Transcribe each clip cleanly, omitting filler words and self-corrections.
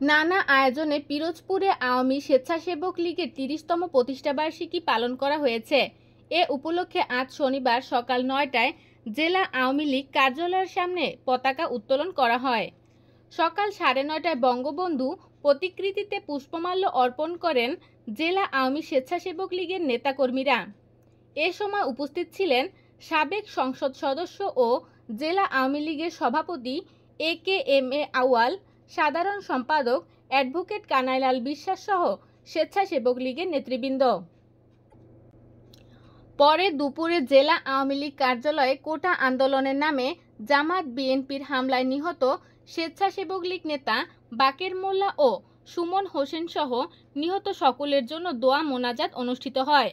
নানা আয়োজনে পিরোজপুরে আওয়ামী স্বেচ্ছাসেবক লীগের ৩০তম প্রতিষ্ঠাবার্ষিকী পালন করা হয়েছে। এ উপলক্ষে আজ শনিবার সকাল ৯টায় জেলা আওয়ামী লীগ কার্যালয়ের সামনে পতাকা উত্তোলন করা হয়। সকাল ৯:৩০টায় বঙ্গবন্ধু প্রতিকৃতিতে পুষ্পমাল্য অর্পণ করেন জেলা আওয়ামী স্বেচ্ছাসেবক লীগের নেতাকর্মীরা। এ সময় উপস্থিত ছিলেন সাবেক সংসদ সদস্য ও জেলা আওয়ামী লীগের সভাপতি AKM আউয়াল, সাধারণ সম্পাদক অ্যাডভোকেট কানাইলাল বিশ্বাস সহ স্বেচ্ছাসেবক লীগের নেতৃবৃন্দ। পরে দুপুরে জেলা আওয়ামী লীগ কার্যালয়ে কোটা আন্দোলনের নামে জামাত বিএনপির হামলায় নিহত স্বেচ্ছাসেবক লীগ নেতা বাকের মোল্লা ও সুমন হোসেন সহ নিহত সকলের জন্য দোয়া মোনাজাত অনুষ্ঠিত হয়।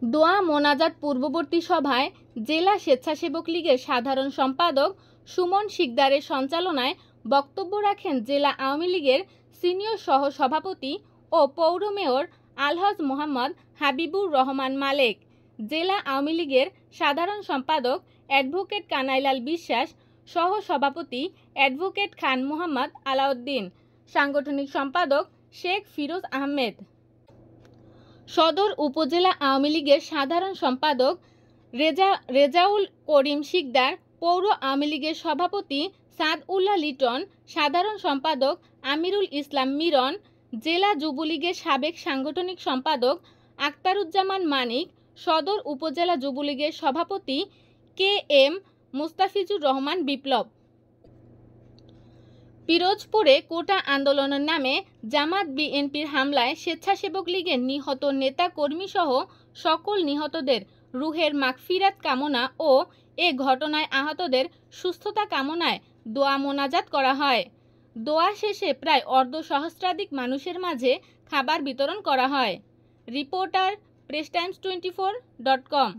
দোয়া মোনাজাত পূর্ববর্তী সভায় জেলা স্বেচ্ছাসেবক লীগের সাধারণ সম্পাদক সুমন শিকদারের সঞ্চালনায় বক্তব্য রাখেন জেলা আওয়ামী লীগের সিনিয়র সহ সভাপতি ও পৌর মেয়র আলহাজ মোহাম্মদ হাবিবুর রহমান মালেক, জেলা আওয়ামী লীগের সাধারণ সম্পাদক অ্যাডভোকেট কানাইলাল বিশ্বাস, সহ সভাপতি অ্যাডভোকেট খান মোহাম্মদ আলাউদ্দিন, সাংগঠনিক সম্পাদক শেখ ফিরোজ আহমেদ, সদর উপজেলা আওয়ামী লীগের সাধারণ সম্পাদক রেজাউল করিম শিকদার, পৌর আওয়ামী লীগের সভাপতি সাদউল্লাহ লিটন, সাধারণ সম্পাদক আমিরুল ইসলাম মিরন, জেলা যুবলীগের সাবেক সাংগঠনিক সম্পাদক আক্তারুজ্জামান মানিক, সদর উপজেলা যুবলীগের সভাপতি KM মুস্তাফিজুর রহমান বিপ্লব। পিরোজপুরে কোটা আন্দোলনের নামে জামাত বিএনপির হামলায় স্বেচ্ছাসেবক লীগের নিহত নেতা কর্মীসহ সকল নিহতদের রুহের মাগফিরাত কামনা ও এ ঘটনায় আহতদের সুস্থতা কামনায় দোয়া মোনাজাত করা হয়। দোয়া শেষে প্রায় অর্ধসহস্রাধিক মানুষের মাঝে খাবার বিতরণ করা হয়। রিপোর্টার, প্রেসটাইমস24.com।